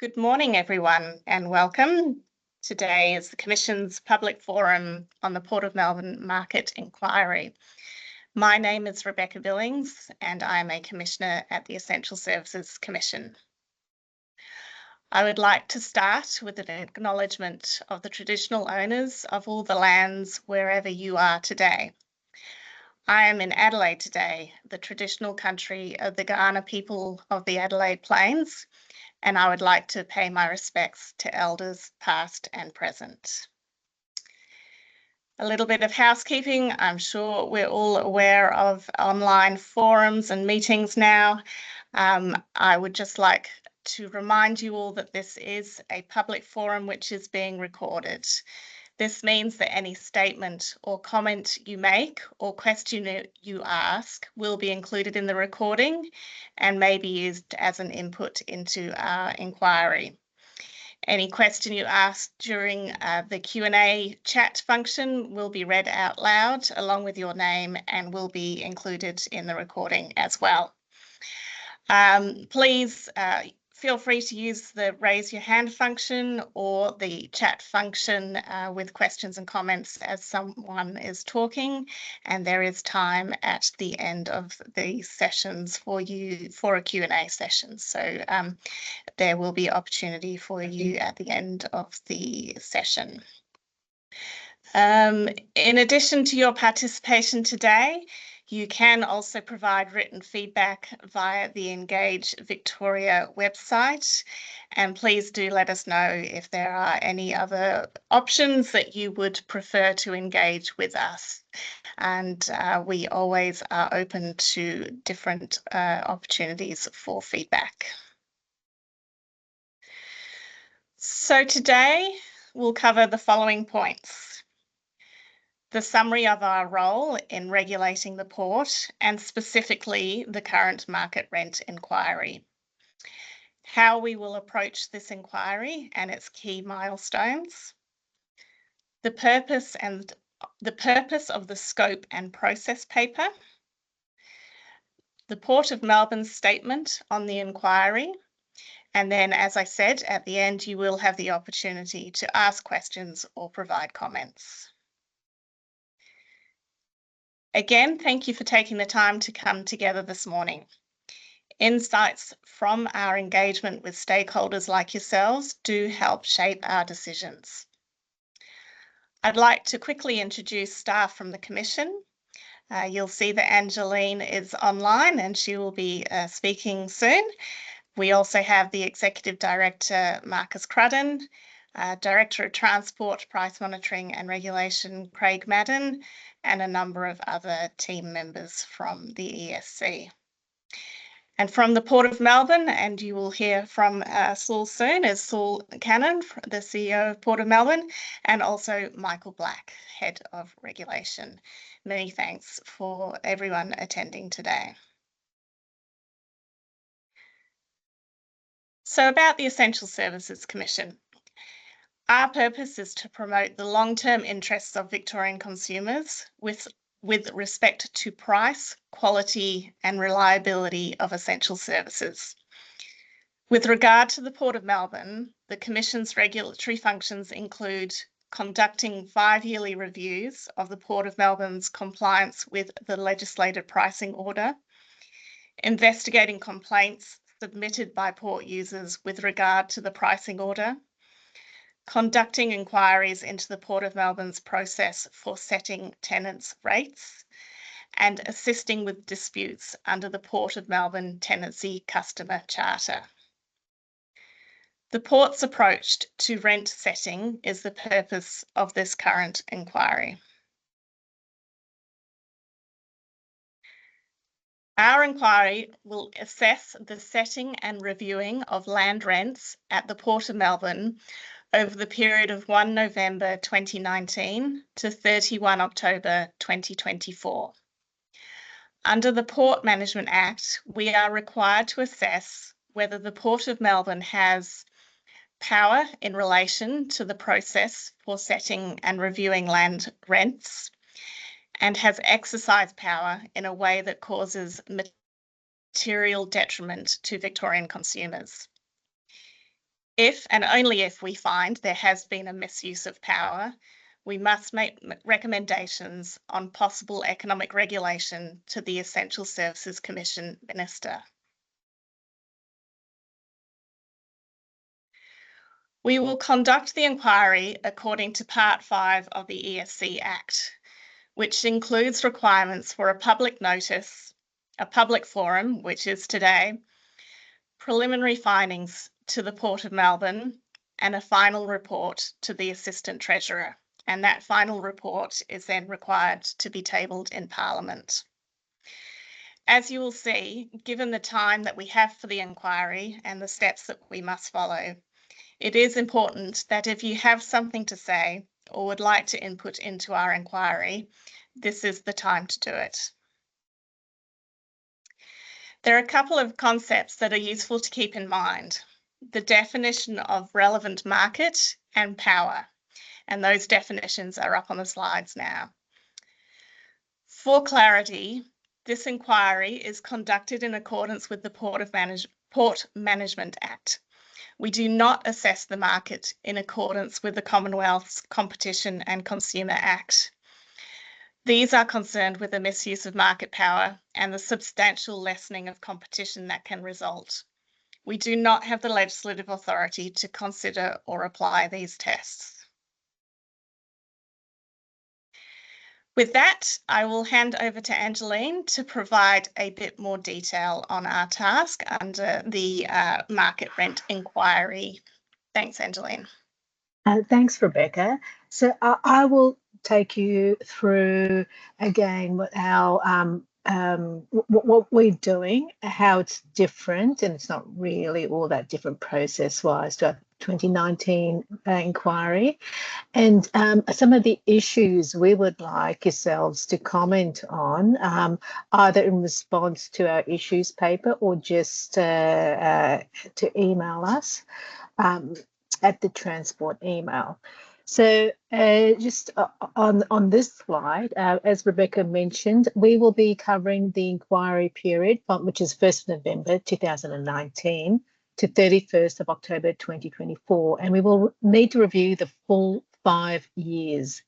Good morning, everyone, and welcome. Today is the Commission's public forum on the Port of Melbourne Market Inquiry. My name is Rebecca Billings, and I am a Commissioner at the Essential Services Commission. I would like to start with an acknowledgement of the traditional owners of all the lands wherever you are today. I am in Adelaide today, the traditional country of the Kaurna people of the Adelaide Plains, and I would like to pay my respects to elders past and present. A little bit of housekeeping. I'm sure we're all aware of online forums and meetings now. I would just like to remind you all that this is a public forum which is being recorded. This means that any statement or comment you make or question you ask will be included in the recording and may be used as an input into our inquiry. Any question you ask during the Q&A chat function will be read out loud along with your name and will be included in the recording as well. Please feel free to use the raise your hand function or the chat function with questions and comments as someone is talking, and there is time at the end of the sessions for you for a Q&A session. So there will be opportunity for you at the end of the session. In addition to your participation today, you can also provide written feedback via the Engage Victoria website, and please do let us know if there are any other options that you would prefer to engage with us. And we always are open to different opportunities for feedback. So today we'll cover the following points: the summary of our role in regulating the port and specifically the current market rent inquiry, how we will approach this inquiry and its key milestones, the purpose of the scope and process paper, the Port of Melbourne's statement on the inquiry, and then, as I said, at the end you will have the opportunity to ask questions or provide comments. Again, thank you for taking the time to come together this morning. Insights from our engagement with stakeholders like yourselves do help shape our decisions. I'd like to quickly introduce staff from the Commission. You'll see that Angeline is online and she will be speaking soon. We also have the Executive Director, Marcus Crudden, Director of Transport, Price Monitoring and Regulation, Craig Madden, and a number of other team members from the ESC. And from the Port of Melbourne, and you will hear from Saul soon, is Saul Cannon, the CEO of Port of Melbourne, and also Michael Black, Head of Regulation. Many thanks for everyone attending today. So about the Essential Services Commission. Our purpose is to promote the long-term interests of Victorian consumers with respect to price, quality and reliability of essential services. With regard to the Port of Melbourne, the Commission's regulatory functions include conducting 5-yearly reviews of the Port of Melbourne's compliance with the legislated pricing order, investigating complaints submitted by port users with regard to the pricing order, conducting inquiries into the Port of Melbourne's process for setting tenants' rates, and assisting with disputes under the Port of Melbourne Tenancy Customer Charter. The Port's approach to rent setting is the purpose of this current inquiry. Our inquiry will assess the setting and reviewing of land rents at the Port of Melbourne over the period of 1 November 2019 to 31 October 2024. Under the Port Management Act, we are required to assess whether the Port of Melbourne has power in relation to the process for setting and reviewing land rents and has exercised power in a way that causes material detriment to Victorian consumers. If and only if we find there has been a misuse of power, we must make recommendations on possible economic regulation to the Essential Services Commission Minister. We will conduct the inquiry according to Part 5 of the ESC Act, which includes requirements for a public notice, a public forum, which is today, preliminary findings to the Port of Melbourne, and a final report to the Assistant Treasurer. And that final report is then required to be tabled in Parliament. As you will see, given the time that we have for the inquiry and the steps that we must follow, it is important that if you have something to say or would like to input into our inquiry, this is the time to do it. There are a couple of concepts that are useful to keep in mind. The definition of relevant market and power, and those definitions are up on the slides now. For clarity, this inquiry is conducted in accordance with the Port Management Act. We do not assess the market in accordance with the Commonwealth's Competition and Consumer Act. These are concerned with the misuse of market power and the substantial lessening of competition that can result. We do not have the legislative authority to consider or apply these tests. With that, I will hand over to Angeline to provide a bit more detail on our task under the market rent inquiry. Thanks, Angeline. Thanks, Rebecca. So I will take you through again what our what we're doing, how it's different, and it's not really all that different process-wise to our 2019 inquiry, and some of the issues we would like yourselves to comment on, either in response to our issues paper or just to email us at the transport email. So just on this slide, as Rebecca mentioned, we will be covering the inquiry period, which is 1st of November 2019 to 31st of October 2024, and we will need to review the full 5 years.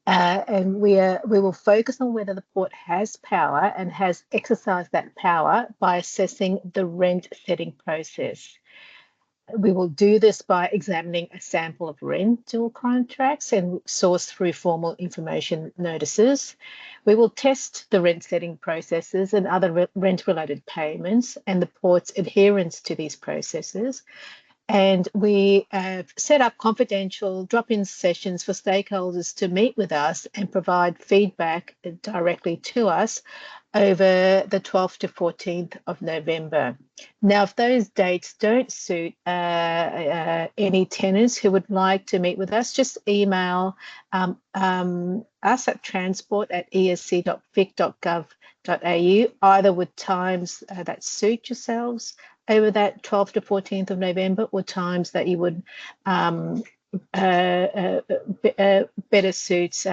And we will focus on whether the port has power and has exercised that power by assessing the rent setting process. We will do this by examining a sample of rental contracts and source through formal information notices. We will test the rent setting processes and other rent-related payments and the port's adherence to these processes. And we have set up confidential drop-in sessions for stakeholders to meet with us and provide feedback directly to us over the 12th to 14th of November. Now, if those dates don't suit any tenants who would like to meet with us, just email us at transport@esc.vic.gov.au, either with times that suit yourselves over that 12th to 14th of November, or times that you would better suits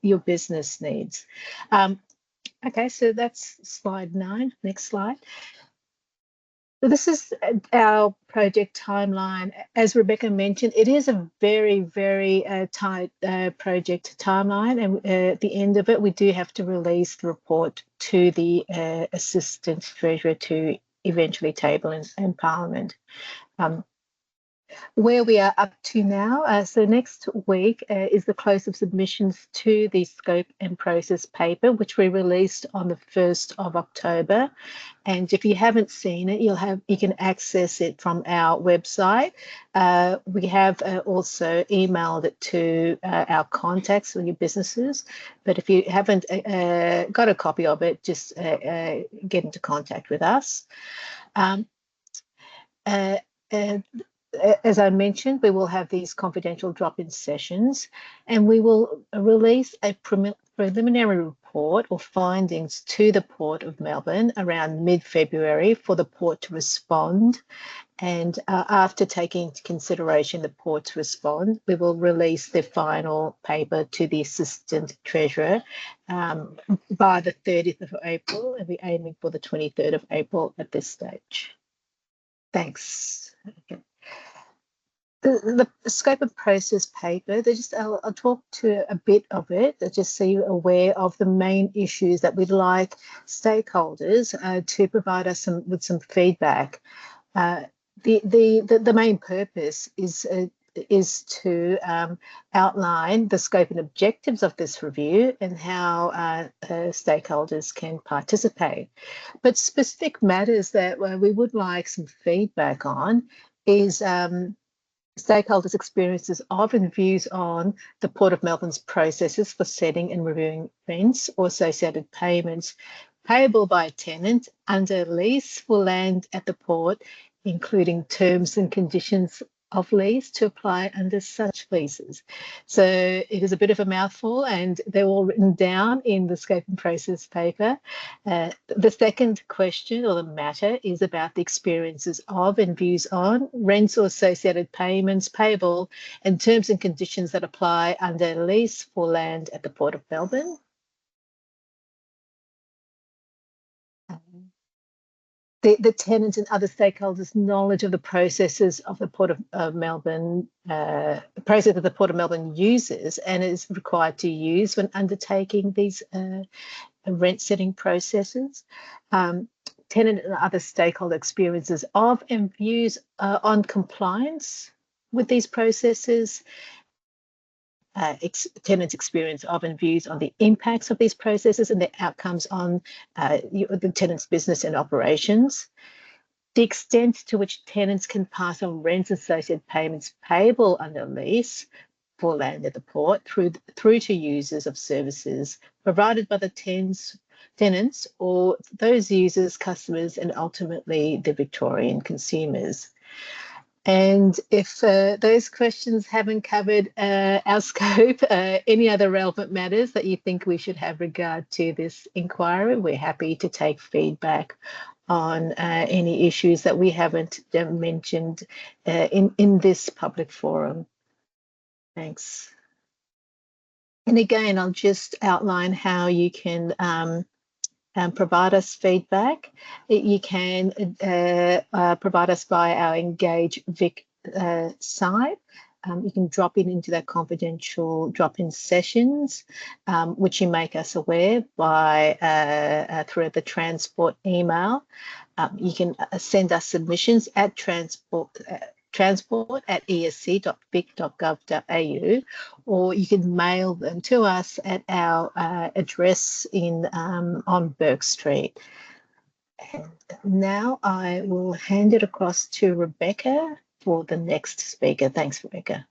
your business needs. Okay, so that's slide 9. Next slide. So this is our project timeline. As Rebecca mentioned, it is a very, very tight project timeline, and at the end of it, we do have to release the report to the Assistant Treasurer to eventually table in Parliament. Where we are up to now, so next week is the close of submissions to the scope and process paper, which we released on the 1st of October. And if you haven't seen it, you can access it from our website. We have also emailed it to our contacts or your businesses. But if you haven't got a copy of it, just get into contact with us. As I mentioned, we will have these confidential drop-in sessions, and we will release a preliminary report or findings to the Port of Melbourne around mid-February for the port to respond. And after taking into consideration the port's response, we will release the final paper to the Assistant Treasurer by the 30th of April, and we're aiming for the 23rd of April at this stage. Thanks. Okay. The scope and process paper, I'll talk to a bit of it, just so you're aware of the main issues that we'd like stakeholders to provide us with some feedback. The main purpose is to outline the scope and objectives of this review and how stakeholders can participate. But specific matters that we would like some feedback on is stakeholders' experiences of and views on the Port of Melbourne's processes for setting and reviewing rents or associated payments payable by a tenant under lease for land at the port, including terms and conditions of lease to apply under such leases. So it is a bit of a mouthful, and they're all written down in the scope and process paper. The second question or the matter is about the experiences of and views on rents or associated payments payable and terms and conditions that apply under lease for land at the Port of Melbourne. The tenants and other stakeholders' knowledge of the processes of the Port of Melbourne, the process that the Port of Melbourne uses and is required to use when undertaking these rent setting processes. Tenant and other stakeholder experiences of and views on compliance with these processes. Tenants' experience of and views on the impacts of these processes and their outcomes on the tenant's business and operations. The extent to which tenants can pass on rents and associated payments payable under lease for land at the port through to users of services provided by the tenants or those users, customers, and ultimately the Victorian consumers. And if those questions haven't covered our scope, any other relevant matters that you think we should have regard to this inquiry, we're happy to take feedback on any issues that we haven't mentioned in this public forum. Thanks. And again, I'll just outline how you can provide us feedback. You can provide us via our Engage Vic site. You can drop in into that confidential drop-in sessions, which you make us aware by through the transport email. You can send us submissions at transport@esc.vic.gov.au, or you can mail them to us at our address on Burke Street. And now I will hand it across to Rebecca for the next speaker. Thanks, Rebecca.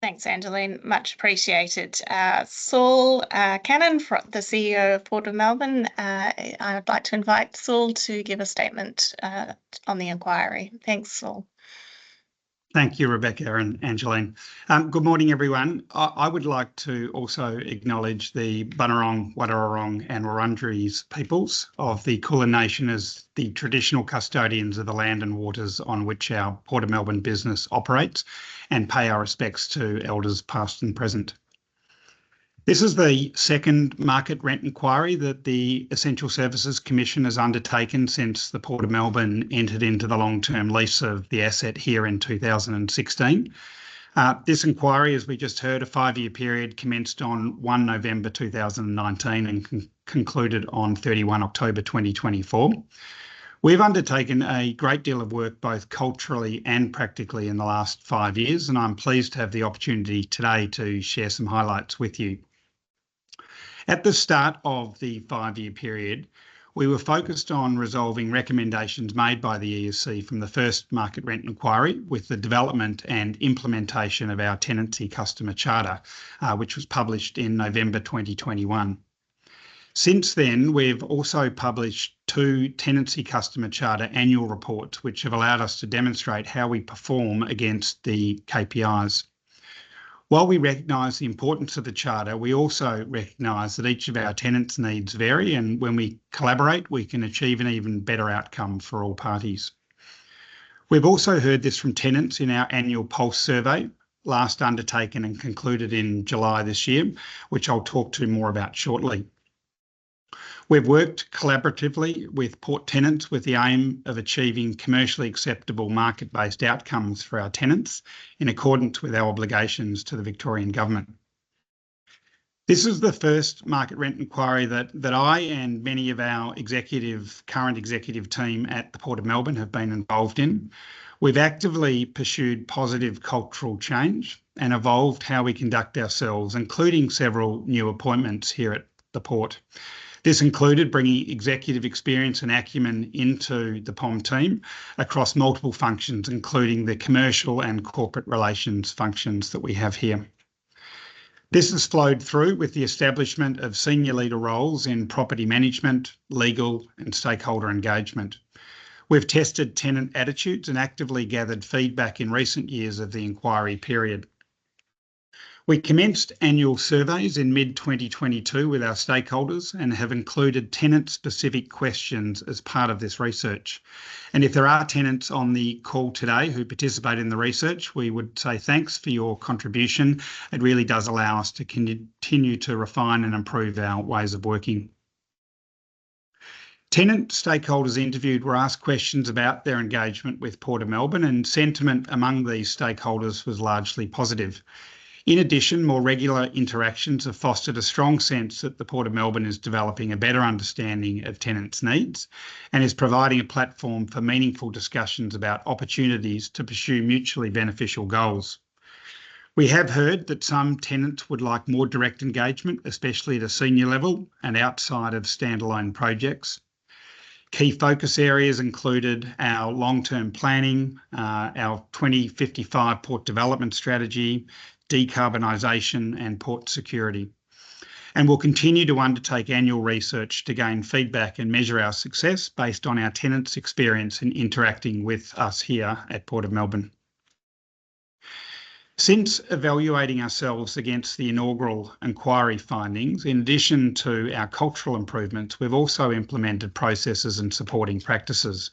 Thanks, Angeline. Much appreciated. Saul Cannon, the CEO of Port of Melbourne. I would like to invite Saul to give a statement on the inquiry. Thanks, Saul. Thank you, Rebecca and Angeline. Good morning, everyone. I would like to also acknowledge the Bunurong, Wadawurrung and Wurundjeri peoples of the Kulin Nation as the traditional custodians of the land and waters on which our Port of Melbourne business operates, and pay our respects to elders past and present. This is the second market rent inquiry that the Essential Services Commission has undertaken since the Port of Melbourne entered into the long-term lease of the asset here in 2016. This inquiry, as we just heard, a 5-year period, commenced on 1 November 2019 and concluded on 31 October 2024. We've undertaken a great deal of work both culturally and practically in the last 5 years, and I'm pleased to have the opportunity today to share some highlights with you. At the start of the 5-year period, we were focused on resolving recommendations made by the ESC from the first market rent inquiry with the development and implementation of our Tenancy Customer Charter, which was published in November 2021. Since then, we've also published 2 Tenancy Customer Charter annual reports, which have allowed us to demonstrate how we perform against the KPIs. While we recognise the importance of the Charter, we also recognise that each of our tenants' needs vary, and when we collaborate, we can achieve an even better outcome for all parties. We've also heard this from tenants in our annual Pulse survey, last undertaken and concluded in July this year, which I'll talk to more about shortly. We've worked collaboratively with port tenants with the aim of achieving commercially acceptable market-based outcomes for our tenants in accordance with our obligations to the Victorian Government. This is the first market rent inquiry that I and many of our current executive team at the Port of Melbourne have been involved in. We've actively pursued positive cultural change and evolved how we conduct ourselves, including several new appointments here at the Port. This included bringing executive experience and acumen into the POM team across multiple functions, including the commercial and corporate relations functions that we have here. This has flowed through with the establishment of senior leader roles in property management, legal and stakeholder engagement. We've tested tenant attitudes and actively gathered feedback in recent years of the inquiry period. We commenced annual surveys in mid-2022 with our stakeholders and have included tenant-specific questions as part of this research. And if there are tenants on the call today who participate in the research, we would say thanks for your contribution. It really does allow us to continue to refine and improve our ways of working. Tenant stakeholders interviewed were asked questions about their engagement with Port of Melbourne, and sentiment among these stakeholders was largely positive. In addition, more regular interactions have fostered a strong sense that the Port of Melbourne is developing a better understanding of tenants' needs and is providing a platform for meaningful discussions about opportunities to pursue mutually beneficial goals. We have heard that some tenants would like more direct engagement, especially at a senior level and outside of standalone projects. Key focus areas included our long-term planning, our 2055 port development strategy, decarbonisation and port security. And we'll continue to undertake annual research to gain feedback and measure our success based on our tenants' experience in interacting with us here at Port of Melbourne. Since evaluating ourselves against the inaugural inquiry findings, in addition to our cultural improvements, we've also implemented processes and supporting practices.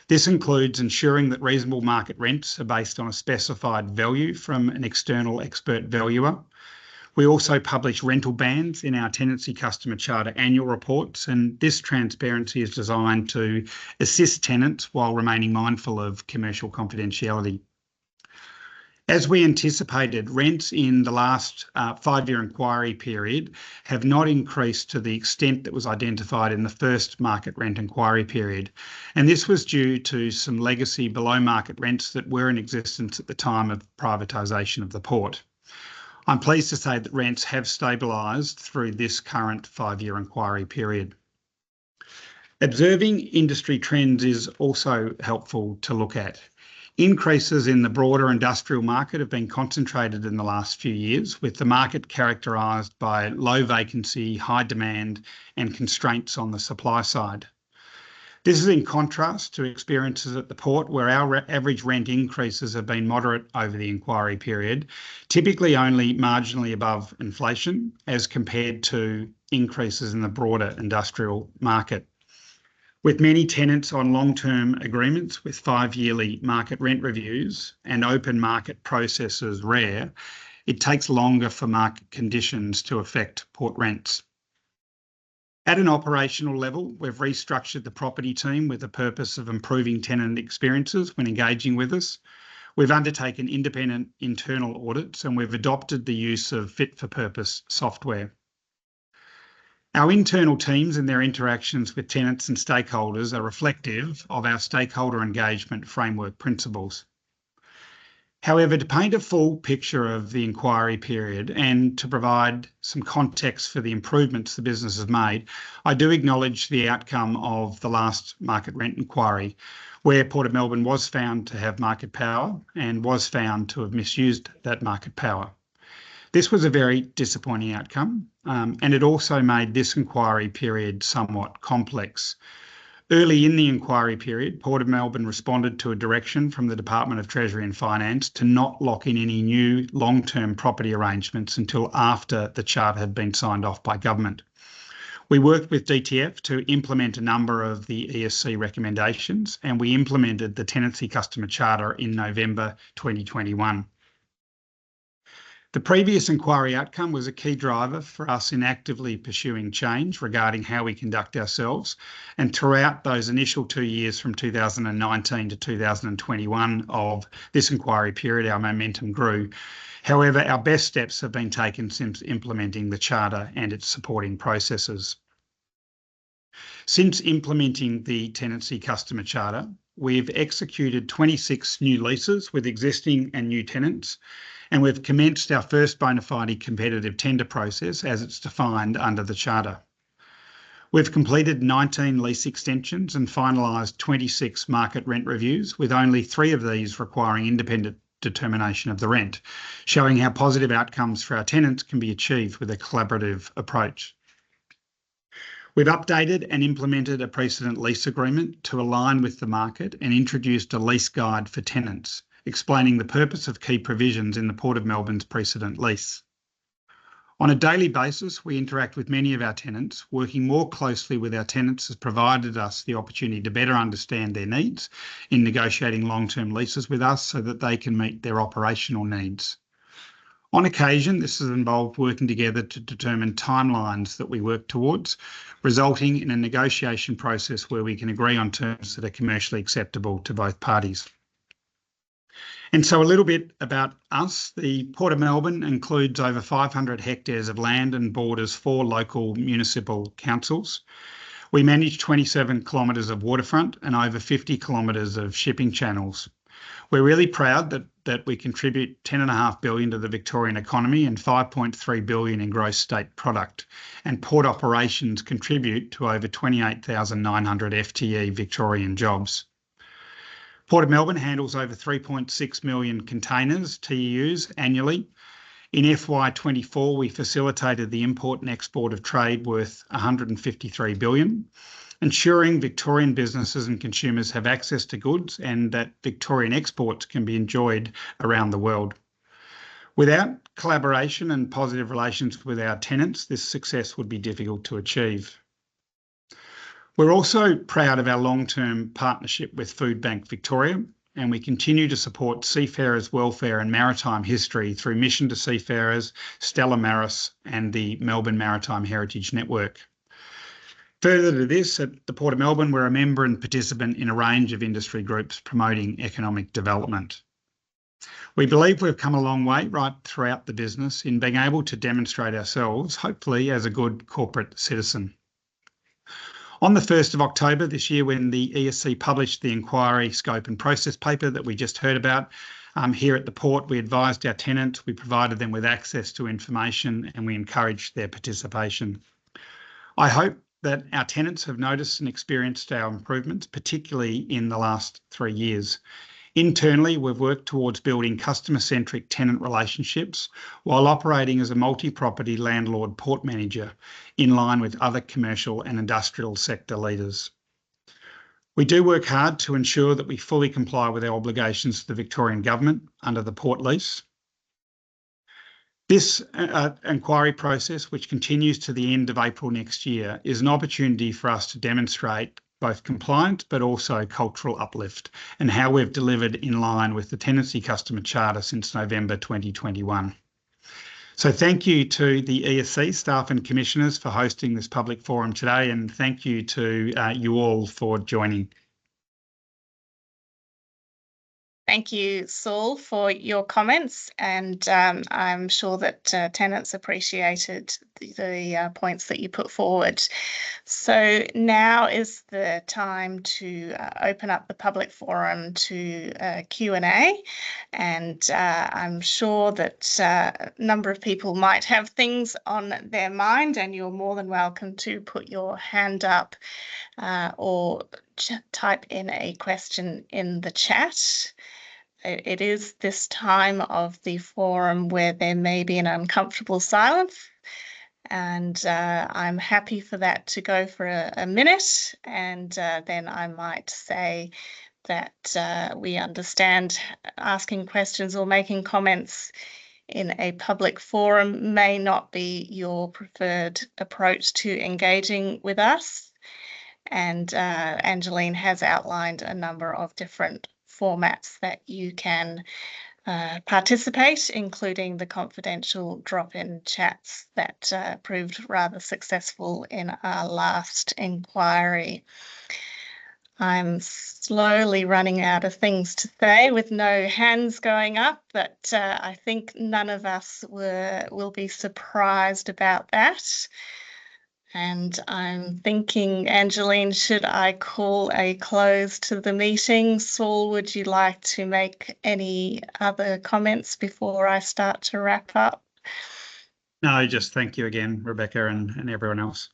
This includes ensuring that reasonable market rents are based on a specified value from an external expert valuer. We also publish rental bands in our Tenancy Customer Charter annual reports, and this transparency is designed to assist tenants while remaining mindful of commercial confidentiality. As we anticipated, rents in the last 5-year inquiry period have not increased to the extent that was identified in the first market rent inquiry period. And this was due to some legacy below market rents that were in existence at the time of privatisation of the port. I'm pleased to say that rents have stabilised through this current 5-year inquiry period. Observing industry trends is also helpful to look at. Increases in the broader industrial market have been concentrated in the last few years, with the market characterised by low vacancy, high demand and constraints on the supply side. This is in contrast to experiences at the port where our average rent increases have been moderate over the inquiry period, typically only marginally above inflation as compared to increases in the broader industrial market. With many tenants on long-term agreements with 5-yearly market rent reviews and open market processes rare, it takes longer for market conditions to affect port rents. At an operational level, we've restructured the property team with the purpose of improving tenant experiences when engaging with us. We've undertaken independent internal audits and we've adopted the use of fit-for-purpose software. Our internal teams and their interactions with tenants and stakeholders are reflective of our stakeholder engagement framework principles. However, to paint a full picture of the inquiry period and to provide some context for the improvements the business has made, I do acknowledge the outcome of the last market rent inquiry, where Port of Melbourne was found to have market power and was found to have misused that market power. This was a very disappointing outcome, and it also made this inquiry period somewhat complex. Early in the inquiry period, Port of Melbourne responded to a direction from the Department of Treasury and Finance to not lock in any new long-term property arrangements until after the charter had been signed off by government. We worked with DTF to implement a number of the ESC recommendations, and we implemented the Tenancy Customer Charter in November 2021. The previous inquiry outcome was a key driver for us in actively pursuing change regarding how we conduct ourselves, and throughout those initial 2 years from 2019 to 2021 of this inquiry period, our momentum grew. However, our best steps have been taken since implementing the Charter and its supporting processes. Since implementing the Tenancy Customer Charter, we've executed 26 new leases with existing and new tenants, and we've commenced our first bona fide competitive tender process as it's defined under the Charter. We've completed 19 lease extensions and finalised 26 market rent reviews, with only 3 of these requiring independent determination of the rent, showing how positive outcomes for our tenants can be achieved with a collaborative approach. We've updated and implemented a precedent lease agreement to align with the market and introduced a lease guide for tenants, explaining the purpose of key provisions in the Port of Melbourne's precedent lease. On a daily basis, we interact with many of our tenants. Working more closely with our tenants has provided us the opportunity to better understand their needs in negotiating long-term leases with us so that they can meet their operational needs. On occasion, this has involved working together to determine timelines that we work towards, resulting in a negotiation process where we can agree on terms that are commercially acceptable to both parties. And so a little bit about us. The Port of Melbourne includes over 500 hectares of land and borders 4 local municipal councils. We manage 27 kilometres of waterfront and over 50 kilometres of shipping channels. We're really proud that we contribute $10.5 billion to the Victorian economy and $5.3 billion in gross state product, and port operations contribute to over 28,900 FTE Victorian jobs. Port of Melbourne handles over 3.6 million containers, TEUs, annually. In FY24, we facilitated the import and export of trade worth $153 billion, ensuring Victorian businesses and consumers have access to goods and that Victorian exports can be enjoyed around the world. Without collaboration and positive relations with our tenants, this success would be difficult to achieve. We're also proud of our long-term partnership with Food Bank Victoria, and we continue to support seafarers' welfare and maritime history through Mission to Seafarers, Stella Maris and the Melbourne Maritime Heritage Network. Further to this, at the Port of Melbourne, we're a member and participant in a range of industry groups promoting economic development. We believe we've come a long way right throughout the business in being able to demonstrate ourselves, hopefully as a good corporate citizen. On the 1st of October this year, when the ESC published the inquiry scope and process paper that we just heard about, here at the Port, we advised our tenants, we provided them with access to information and we encouraged their participation. I hope that our tenants have noticed and experienced our improvements, particularly in the last 3 years. Internally, we've worked towards building customer-centric tenant relationships while operating as a multi-property landlord port manager in line with other commercial and industrial sector leaders. We do work hard to ensure that we fully comply with our obligations to the Victorian Government under the port lease. This inquiry process, which continues to the end of April next year, is an opportunity for us to demonstrate both compliance but also cultural uplift and how we've delivered in line with the Tenancy Customer Charter since November 2021. So thank you to the ESC staff and commissioners for hosting this public forum today, and thank you to you all for joining. Thank you, Saul, for your comments, and I'm sure that tenants appreciated the points that you put forward. So now is the time to open up the public forum to Q&A, and I'm sure that a number of people might have things on their mind, and you're more than welcome to put your hand up or type in a question in the chat. It is this time of the forum where there may be an uncomfortable silence, and I'm happy for that to go for a minute, and then I might say that we understand asking questions or making comments in a public forum may not be your preferred approach to engaging with us. And Angeline has outlined a number of different formats that you can participate, including the confidential drop-in chats that proved rather successful in our last inquiry. I'm slowly running out of things to say with no hands going up, but I think none of us will be surprised about that. And I'm thinking, Angeline, should I call a close to the meeting? Saul, would you like to make any other comments before I start to wrap up? No, just thank you again, Rebecca, and everyone else.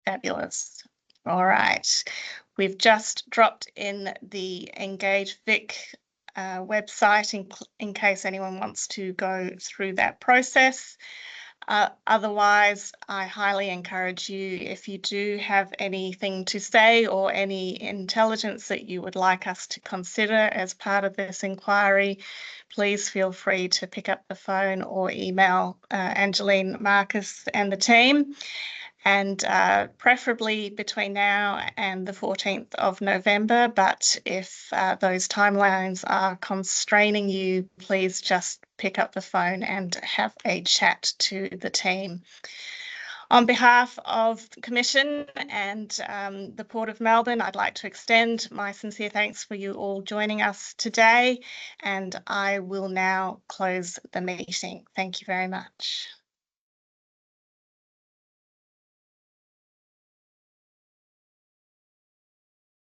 Fabulous. All right. We've just dropped in the Engage Vic website in case anyone wants to go through that process. Otherwise, I highly encourage you, if you do have anything to say or any intelligence that you would like us to consider as part of this inquiry, please feel free to pick up the phone or email Angeline, Marcus and the team. And preferably between now and the 14th of November. But if those timelines are constraining you, please just pick up the phone and have a chat to the team. On behalf of the Commission and the Port of Melbourne, I'd like to extend my sincere thanks for you all joining us today, and I will now close the meeting. Thank you very much.